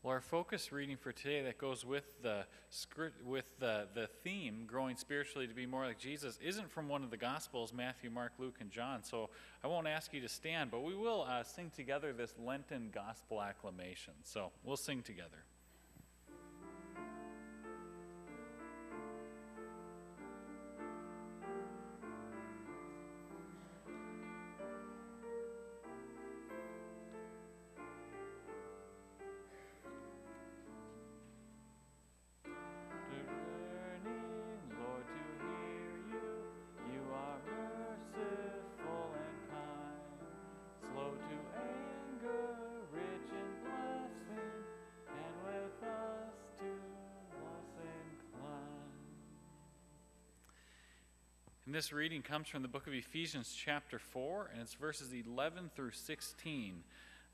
Well, our focus reading for today that goes with the theme, growing spiritually to be more like Jesus, isn't from one of the Gospels, Matthew, Mark, Luke, and John. So I won't ask you to stand, but we will sing together this Lenten Gospel acclamation. So we'll sing together. And this reading comes from the book of Ephesians chapter 4, and it's verses 11 through 16.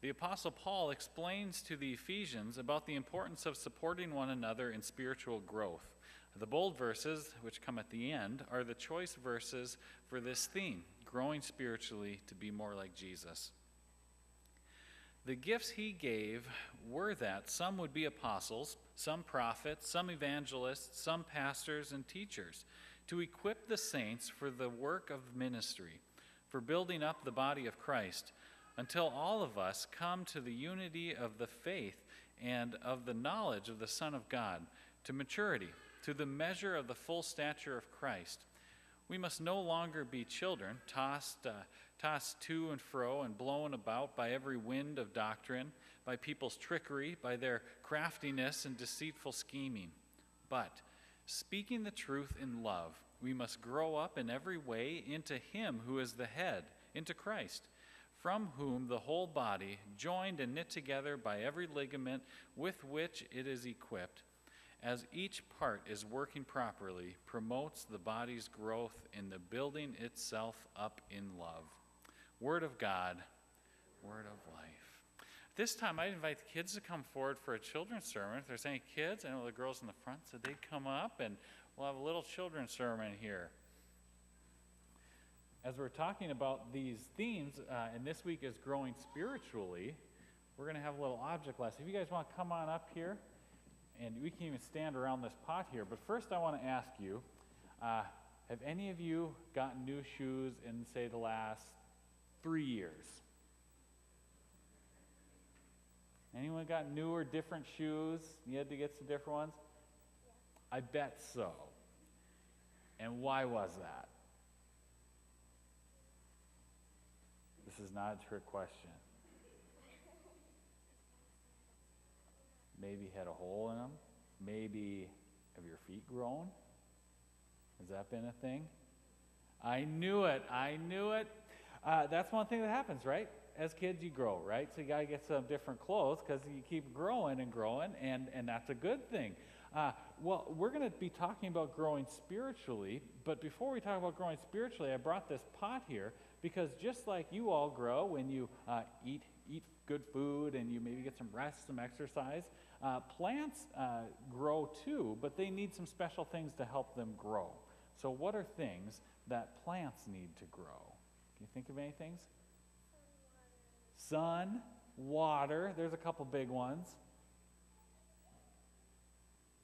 The Apostle Paul explains to the Ephesians about the importance of supporting one another in spiritual growth. The bold verses, which come at the end, are the choice verses for this theme, growing spiritually to be more like Jesus. The gifts he gave were that some would be apostles, some prophets, some evangelists, some pastors and teachers, to equip the saints for the work of ministry, for building up the body of Christ, until all of us come to the unity of the faith and of the knowledge of the Son of God, to maturity, to the measure of the full stature of Christ. We must no longer be children, tossed to and fro and blown about by every wind of doctrine, by people's trickery, by their craftiness and deceitful scheming. But speaking the truth in love, we must grow up in every way into him who is the head, into Christ, from whom the whole body, joined and knit together by every ligament with which it is equipped, as each part is working properly, promotes the body's growth in the building itself up in love. Word of God, word of life. This time, I invite the kids to come forward for a children's sermon. If there's any kids, I know the girls in the front, so they'd come up, and we'll have a little children's sermon here. As we're talking about these themes, and this week is growing spiritually, we're going to have a little object lesson. If you guys want to come on up here, and we can even stand around this pot here, but first I want to ask you, have any of you gotten new shoes in, say, the last 3 years? Anyone got new or different shoes? You had to get some different ones? Yeah. I bet so. And why was that? This is not a trick question. Maybe had a hole in them. Maybe have your feet grown? Has that been a thing? I knew it. That's one thing that happens, right? As kids, you grow, right? So you got to get some different clothes because you keep growing, and that's a good thing. Well, we're going to be talking about growing spiritually, but before we talk about growing spiritually, I brought this pot here because just like you all grow when you eat good food and you maybe get some rest, some exercise, plants grow too, but they need some special things to help them grow. So what are things that plants need to grow? Can you think of any things? Sun, water, there's a couple big ones.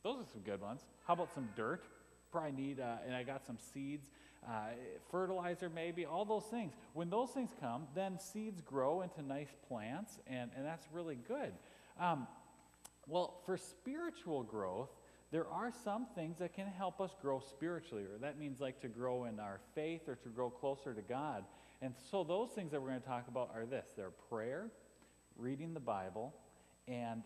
Those are some good ones. How about some dirt? Probably need, and I got some seeds, fertilizer maybe, all those things. When those things come, then seeds grow into nice plants, and that's really good. Well, for spiritual growth, there are some things that can help us grow spiritually, or that means like to grow in our faith or to grow closer to God. And so those things that we're going to talk about are this. They're prayer, reading the Bible, and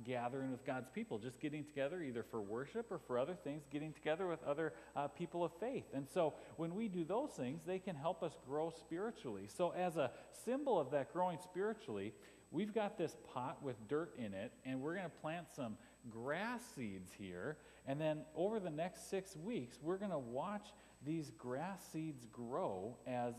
gathering with God's people, just getting together either for worship or for other things, getting together with other people of faith. And so when we do those things, they can help us grow spiritually. So as a symbol of that growing spiritually, we've got this pot with dirt in it, and we're going to plant some grass seeds here. And then over the next 6 weeks, we're going to watch these grass seeds grow as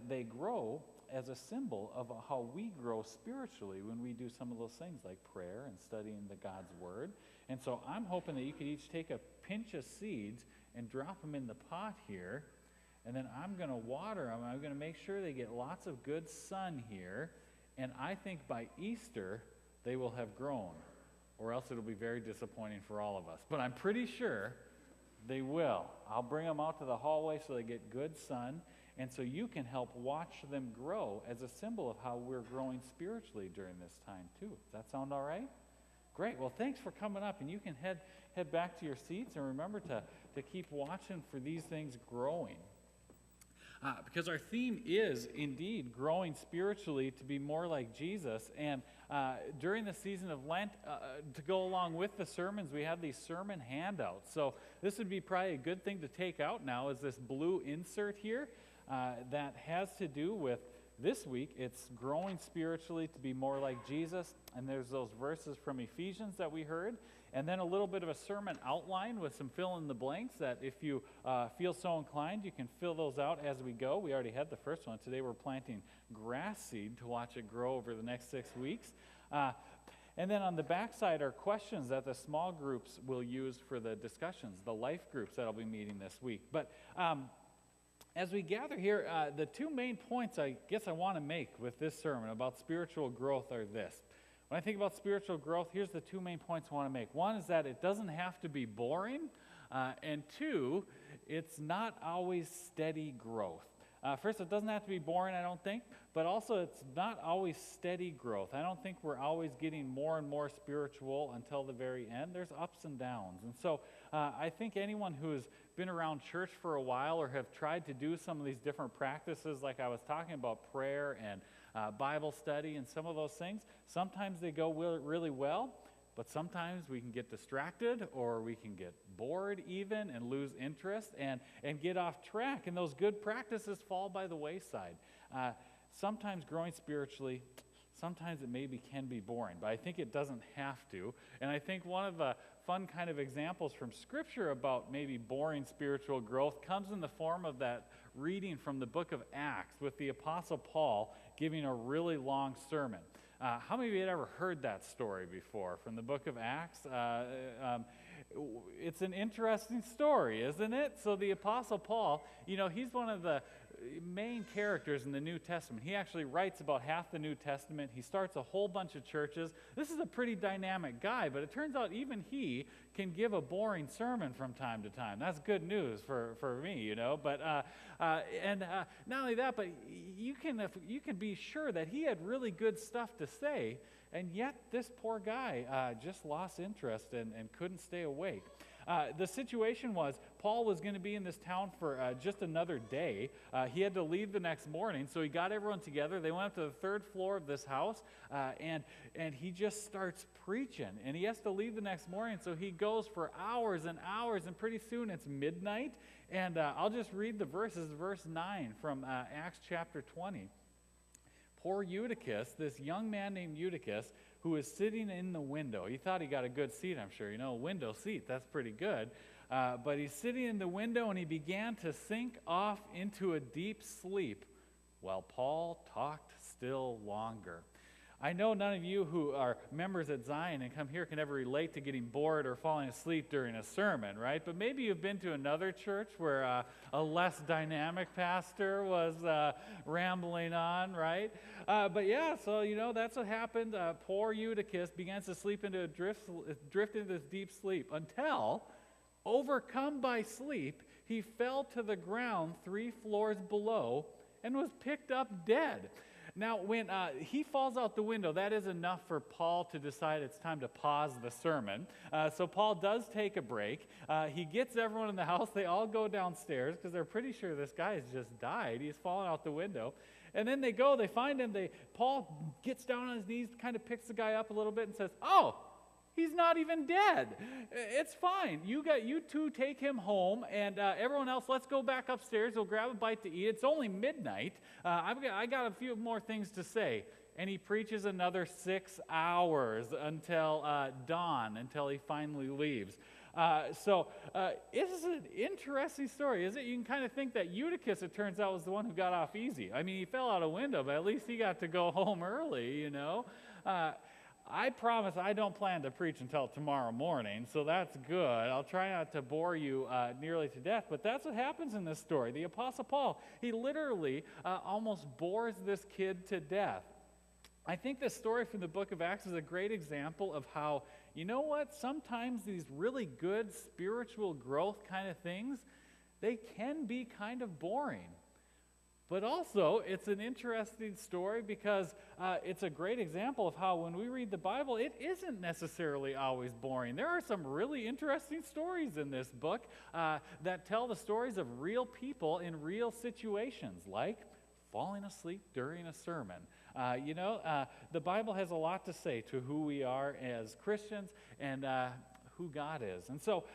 they grow as a symbol of how we grow spiritually when we do some of those things like prayer and studying God's Word. And so I'm hoping that you could each take a pinch of seeds and drop them in the pot here. And then I'm going to water them. I'm going to make sure they get lots of good sun here. And I think by Easter, they will have grown, or else it'll be very disappointing for all of us. But I'm pretty sure they will. I'll bring them out to the hallway so they get good sun, and so you can help watch them grow as a symbol of how we're growing spiritually during this time too. Does that sound all right? Great. Well, thanks for coming up, and you can head back to your seats, and remember to keep watching for these things growing. Because our theme is indeed growing spiritually to be more like Jesus. And during the season of Lent, to go along with the sermons, we have these sermon handouts. So this would be probably a good thing to take out now, is this blue insert here that has to do with this week. It's growing spiritually to be more like Jesus. And there's those verses from Ephesians that we heard. And then a little bit of a sermon outline with some fill in the blanks that if you feel so inclined, you can fill those out as we go. We already had the first one. Today we're planting grass seed to watch it grow over the next 6 weeks. And then on the backside are questions that the small groups will use for the discussions, the life groups that will be meeting this week. But as we gather here, the two main points I guess I want to make with this sermon about spiritual growth are this. When I think about spiritual growth, here's the two main points I want to make. One is that it doesn't have to be boring, and two, it's not always steady growth. First, it doesn't have to be boring, I don't think, but also it's not always steady growth. I don't think we're always getting more and more spiritual until the very end. There's ups and downs. And so I think anyone who has been around church for a while or have tried to do some of these different practices, like I was talking about prayer and Bible study and some of those things, sometimes they go really well, but sometimes we can get distracted or we can get bored even and lose interest and get off track, and those good practices fall by the wayside. Sometimes growing spiritually, sometimes it maybe can be boring, but I think it doesn't have to. And I think one of the fun kind of examples from Scripture about maybe boring spiritual growth comes in the form of that reading from the book of Acts with the Apostle Paul giving a really long sermon. How many of you had ever heard that story before from the book of Acts? It's an interesting story, isn't it? So the Apostle Paul, he's one of the main characters in the New Testament. He actually writes about half the New Testament. He starts a whole bunch of churches. This is a pretty dynamic guy, but it turns out even he can give a boring sermon from time to time. That's good news for me, But not only that, but you can be sure that he had really good stuff to say, and yet this poor guy just lost interest and couldn't stay awake. The situation was Paul was going to be in this town for just another day. He had to leave the next morning, so he got everyone together. They went up to the third floor of this house, and he just starts preaching. And he has to leave the next morning, so he goes for hours and hours, and pretty soon it's midnight. And I'll just read the verses, verse 9 from Acts chapter 20. Poor Eutychus, this young man named Eutychus, who was sitting in the window. He thought he got a good seat, I'm sure. A window seat, that's pretty good. But he's sitting in the window, and he began to sink off into a deep sleep while Paul talked still longer. I know none of you who are members at Zion and come here can ever relate to getting bored or falling asleep during a sermon, right? But maybe you've been to another church where a less dynamic pastor was rambling on, right? But yeah, so that's what happened. Poor Eutychus begins to drift into this deep sleep until, overcome by sleep, he fell to the ground 3 floors below and was picked up dead. Now, when he falls out the window, that is enough for Paul to decide it's time to pause the sermon. So Paul does take a break. He gets everyone in the house. They all go downstairs because they're pretty sure this guy has just died. He's fallen out the window. And then they find him. Paul gets down on his knees, kind of picks the guy up a little bit and says, "Oh, he's not even dead. It's fine. You two take him home, and everyone else, let's go back upstairs. We'll grab a bite to eat. It's only midnight. I got a few more things to say." And he preaches another 6 hours until dawn, until he finally leaves. So it's an interesting story, isn't it? You can kind of think that Eutychus, it turns out, was the one who got off easy. I mean, he fell out a window, but at least he got to go home early, I promise I don't plan to preach until tomorrow morning, so that's good. I'll try not to bore you nearly to death, but that's what happens in this story. The Apostle Paul, he literally almost bores this kid to death. I think this story from the book of Acts is a great example of how, you know what, sometimes these really good spiritual growth kind of things, they can be kind of boring. But also, it's an interesting story because it's a great example of how when we read the Bible, it isn't necessarily always boring. There are some really interesting stories in this book that tell the stories of real people in real situations, like falling asleep during a sermon. The Bible has a lot to say to who we are as Christians and who God is. And so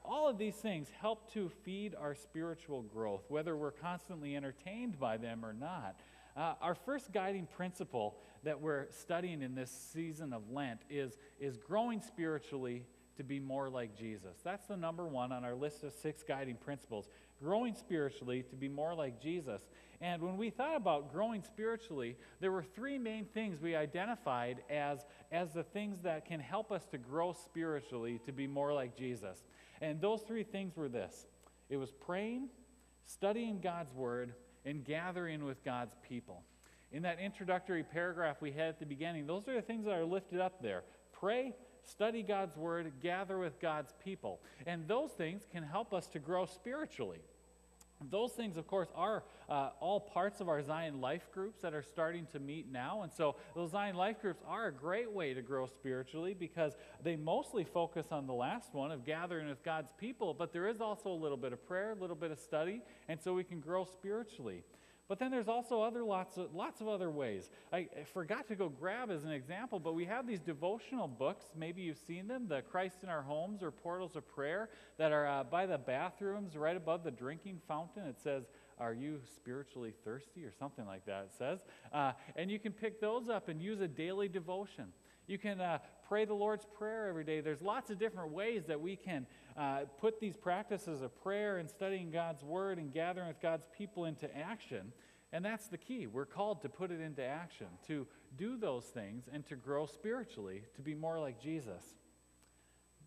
all of these things help to feed our spiritual growth, whether we're constantly entertained by them or not. Our first guiding principle that we're studying in this season of Lent is growing spiritually to be more like Jesus. That's the number one on our list of 6 guiding principles, growing spiritually to be more like Jesus. And when we thought about growing spiritually, there were 3 main things we identified as the things that can help us to grow spiritually to be more like Jesus. And those 3 things were this. It was praying, studying God's Word, and gathering with God's people. In that introductory paragraph we had at the beginning, those are the things that are lifted up there. Pray, study God's Word, gather with God's people. And those things can help us to grow spiritually. Those things, of course, are all parts of our Zion Life groups that are starting to meet now. And so those Zion Life groups are a great way to grow spiritually because they mostly focus on the last one of gathering with God's people, but there is also a little bit of prayer, a little bit of study, and so we can grow spiritually. But then there's also lots of other ways. I forgot to go grab as an example, but we have these devotional books. Maybe you've seen them, the Christ in Our Homes or Portals of Prayer, that are by the bathrooms right above the drinking fountain. It says, "Are you spiritually thirsty?" or something like that, it says. And you can pick those up and use a daily devotion. You can pray the Lord's Prayer every day. There's lots of different ways that we can put these practices of prayer and studying God's Word and gathering with God's people into action. And that's the key. We're called to put it into action, to do those things and to grow spiritually, to be more like Jesus.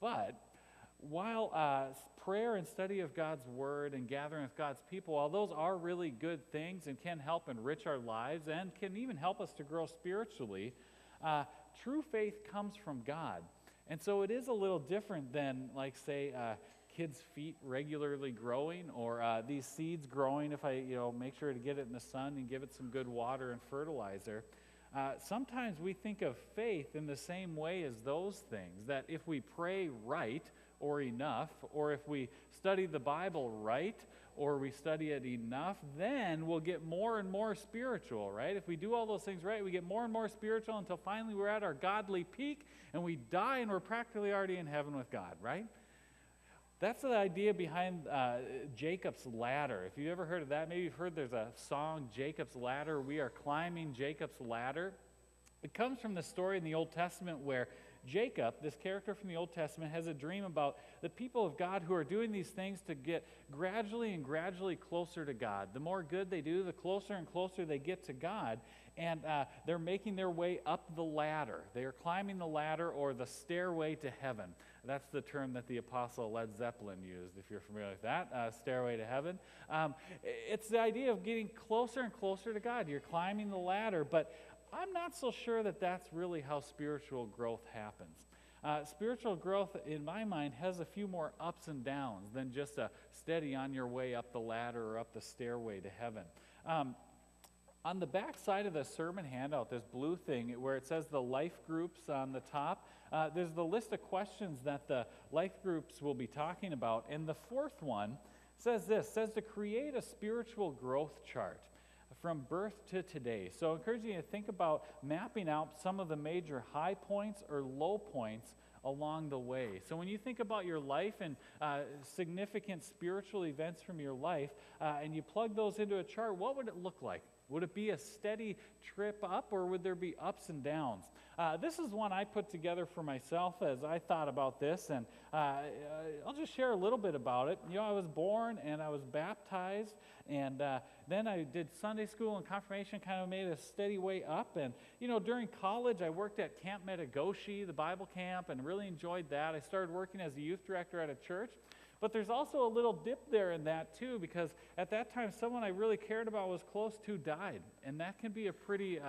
But while prayer and study of God's Word and gathering with God's people, while those are really good things and can help enrich our lives and can even help us to grow spiritually, true faith comes from God. And so it is a little different than, like, say, kids' feet regularly growing or these seeds growing if I make sure to get it in the sun and give it some good water and fertilizer. Sometimes we think of faith in the same way as those things, that if we pray right or enough, or if we study the Bible right or we study it enough, then we'll get more and more spiritual, right? If we do all those things right, we get more and more spiritual until finally we're at our godly peak and we die and we're practically already in heaven with God, right? That's the idea behind Jacob's ladder. If you've ever heard of that, maybe you've heard there's a song, Jacob's Ladder. We are climbing Jacob's ladder. It comes from the story in the Old Testament where Jacob, this character from the Old Testament, has a dream about the people of God who are doing these things to get gradually and gradually closer to God. The more good they do, the closer and closer they get to God. And they're making their way up the ladder. They are climbing the ladder or the stairway to heaven. That's the term that the apostle Led Zeppelin used, if you're familiar with that, stairway to heaven. It's the idea of getting closer and closer to God. You're climbing the ladder, but I'm not so sure that that's really how spiritual growth happens. Spiritual growth, in my mind, has a few more ups and downs than just a steady on your way up the ladder or up the stairway to heaven. On the back side of the sermon handout, this blue thing where it says the life groups on the top, there's the list of questions that the life groups will be talking about. And the fourth one says this, says to create a spiritual growth chart from birth to today. So I encourage you to think about mapping out some of the major high points or low points along the way. So when you think about your life and significant spiritual events from your life, and you plug those into a chart, what would it look like? Would it be a steady trip up, or would there be ups and downs? This is one I put together for myself as I thought about this, and I'll just share a little bit about it. I was born and I was baptized, and then I did Sunday school and confirmation, kind of made a steady way up. And, during college, I worked at Camp Metagoshi, the Bible camp, and really enjoyed that. I started working as a youth director at a church. But there's also a little dip there in that too, because at that time someone I really cared about was close to died, and that can be a pretty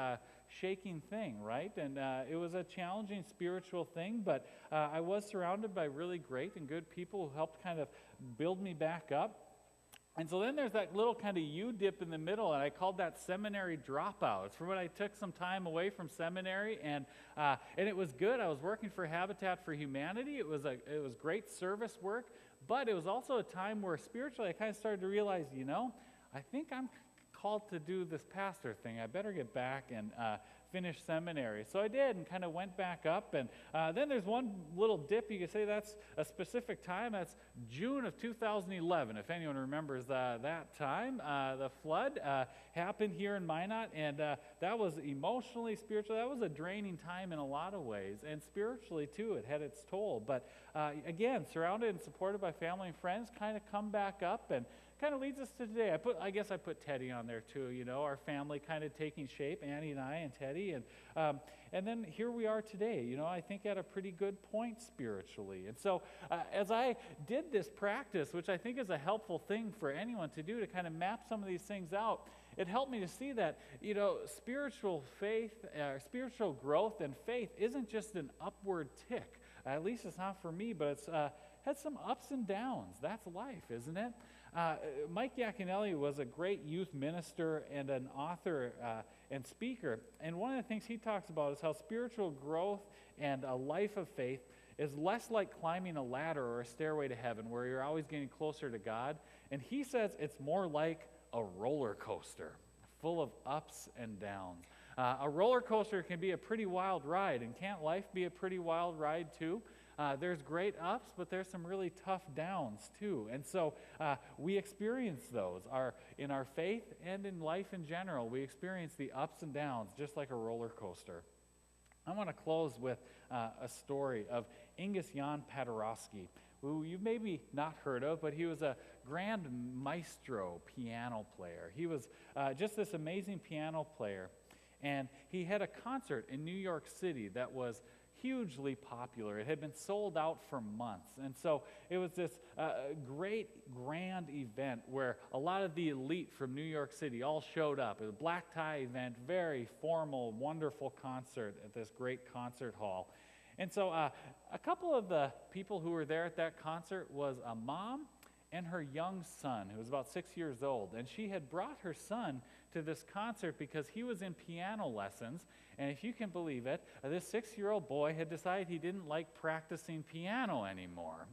shaking thing, right? And it was a challenging spiritual thing, but I was surrounded by really great and good people who helped kind of build me back up. And so then there's that little kind of U-dip in the middle, and I called that seminary dropout. It's from when I took some time away from seminary, and it was good. I was working for Habitat for Humanity. It was great service work, but it was also a time where spiritually I kind of started to realize, I think I'm called to do this pastor thing. I better get back and finish seminary. So I did and kind of went back up. And then there's one little dip. You could say that's a specific time. That's June of 2011, if anyone remembers that time. The flood happened here in Minot, and that was emotionally, spiritually, that was a draining time in a lot of ways. And spiritually, too, it had its toll. But again, surrounded and supported by family and friends, kind of come back up and kind of leads us to today. I guess I put Teddy on there too, our family kind of taking shape, Annie and I and Teddy, and then here we are today, I think at a pretty good point spiritually. And so as I did this practice, which I think is a helpful thing for anyone to do to kind of map some of these things out, it helped me to see that, spiritual faith, spiritual growth and faith isn't just an upward tick. At least it's not for me, but it's had some ups and downs. That's life, isn't it? Mike Yaconelli was a great youth minister and an author and speaker. And one of the things he talks about is how spiritual growth and a life of faith is less like climbing a ladder or a stairway to heaven where you're always getting closer to God. And he says it's more like a roller coaster full of ups and downs. A roller coaster can be a pretty wild ride, and can't life be a pretty wild ride too? There's great ups, but there's some really tough downs too. And so we experience those in our faith and in life in general. We experience the ups and downs just like a roller coaster. I want to close with a story of Ingus Jan Paderewski, who you've maybe not heard of, but he was a grand maestro piano player. He was just this amazing piano player. And he had a concert in New York City that was hugely popular. It had been sold out for months. And so it was this great, grand event where a lot of the elite from New York City all showed up. It was a black tie event, very formal, wonderful concert at this great concert hall. And so a couple of the people who were there at that concert was a mom and her young son, who was about 6 years old. And she had brought her son to this concert because he was in piano lessons. And if you can believe it, this 6-year-old boy had decided he didn't like practicing piano anymore.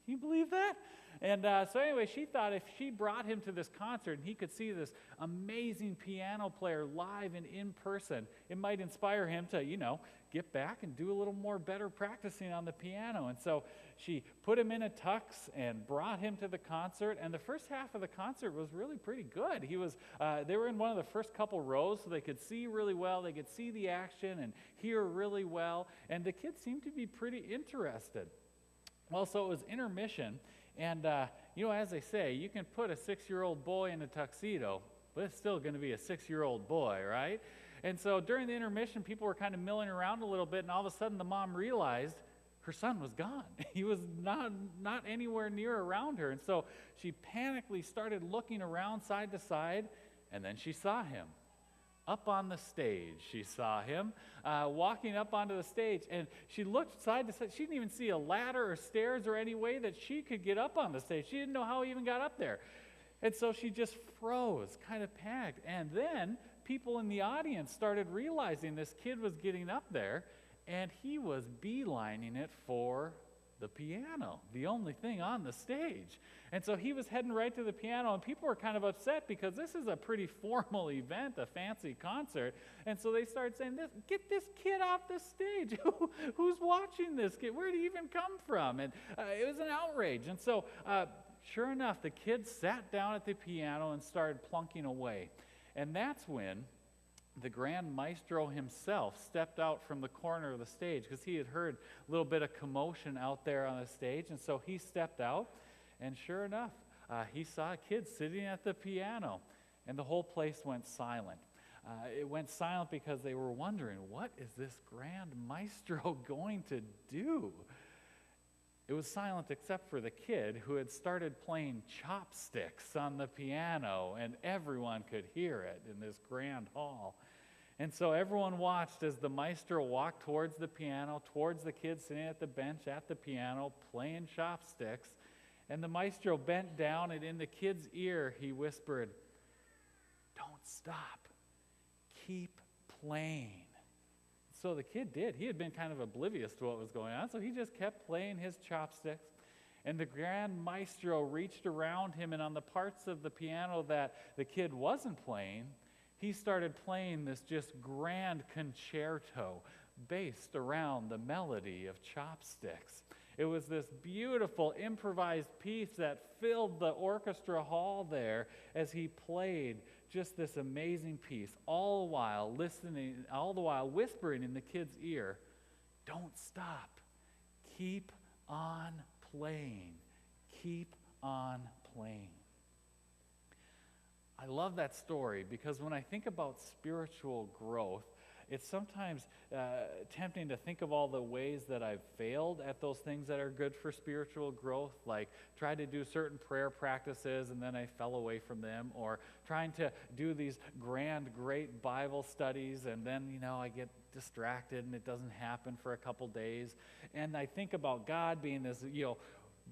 Can you believe that? And so anyway, she thought if she brought him to this concert and he could see this amazing piano player live and in person, it might inspire him to, get back and do a little more better practicing on the piano. And so she put him in a tux and brought him to the concert. And the first half of the concert was really pretty good. They were in one of the first couple rows, so they could see really well. They could see the action and hear really well. And the kids seemed to be pretty interested. Well, so it was intermission. And, as they say, you can put a 6-year-old boy in a tuxedo, but it's still going to be a 6-year-old boy, right? And so during the intermission, people were kind of milling around a little bit, and all of a sudden the mom realized her son was gone. He was not anywhere near around her. And so she panically started looking around side to side, and then she saw him. Up on the stage, she saw him walking up onto the stage, and she looked side to side. She didn't even see a ladder or stairs or any way that she could get up on the stage. She didn't know how he even got up there. And so she just froze, kind of panicked. And then people in the audience started realizing this kid was getting up there, and he was beelining it for the piano, the only thing on the stage. And so he was heading right to the piano, and people were kind of upset because this is a pretty formal event, a fancy concert. And so they started saying, get this kid off the stage. Who's watching this kid? Where did he even come from? And it was an outrage. And so sure enough, the kid sat down at the piano and started plunking away. And that's when the grand maestro himself stepped out from the corner of the stage because he had heard a little bit of commotion out there on the stage. And so he stepped out, and sure enough, he saw a kid sitting at the piano, and the whole place went silent. It went silent because they were wondering, what is this grand maestro going to do? It was silent except for the kid who had started playing chopsticks on the piano, and everyone could hear it in this grand hall. And so everyone watched as the maestro walked towards the piano, towards the kids sitting at the bench at the piano, playing chopsticks. And the maestro bent down, and in the kid's ear, he whispered, "Don't stop. Keep playing." So the kid did. He had been kind of oblivious to what was going on, so he just kept playing his chopsticks. And the grand maestro reached around him, and on the parts of the piano that the kid wasn't playing, he started playing this just grand concerto based around the melody of chopsticks. It was this beautiful improvised piece that filled the orchestra hall there as he played just this amazing piece, all the while whispering in the kid's ear, "Don't stop. Keep on playing. Keep on playing." I love that story because when I think about spiritual growth, it's sometimes tempting to think of all the ways that I've failed at those things that are good for spiritual growth, like try to do certain prayer practices and then I fell away from them, or trying to do these grand, great Bible studies and then, I get distracted and it doesn't happen for a couple days. And I think about God being this,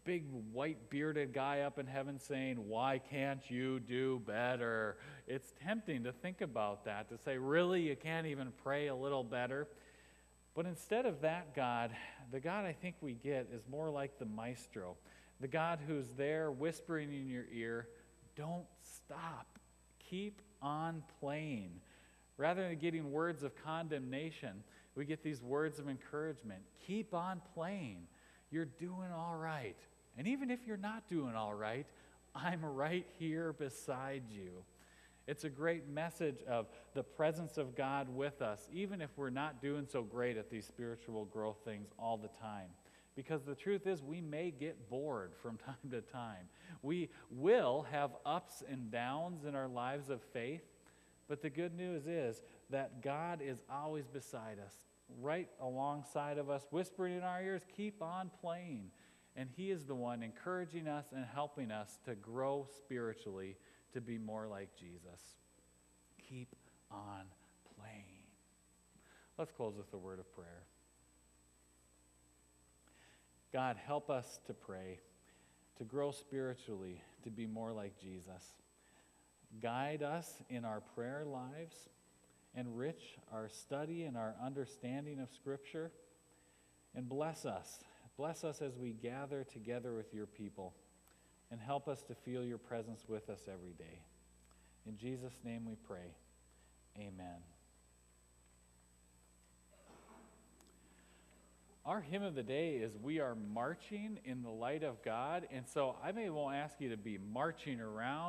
big white bearded guy up in heaven saying, "Why can't you do better?" It's tempting to think about that, to say, really, you can't even pray a little better? But instead of that God, the God I think we get is more like the maestro, the God who's there whispering in your ear, "Don't stop, keep on playing." Rather than getting words of condemnation, we get these words of encouragement. Keep on playing. You're doing all right. And even if you're not doing all right, I'm right here beside you. It's a great message of the presence of God with us, even if we're not doing so great at these spiritual growth things all the time. Because the truth is, we may get bored from time to time. We will have ups and downs in our lives of faith, but the good news is that God is always beside us, right alongside of us, whispering in our ears, "Keep on playing." And He is the one encouraging us and helping us to grow spiritually, to be more like Jesus. Keep on playing. Let's close with a word of prayer. God, help us to pray, to grow spiritually, to be more like Jesus. Guide us in our prayer lives, enrich our study and our understanding of Scripture, and bless us. Bless us as we gather together with your people, and help us to feel your presence with us every day. In Jesus' name we pray. Amen. Our hymn of the day is "We Are Marching in the Light of God," and so I won't ask you to be marching around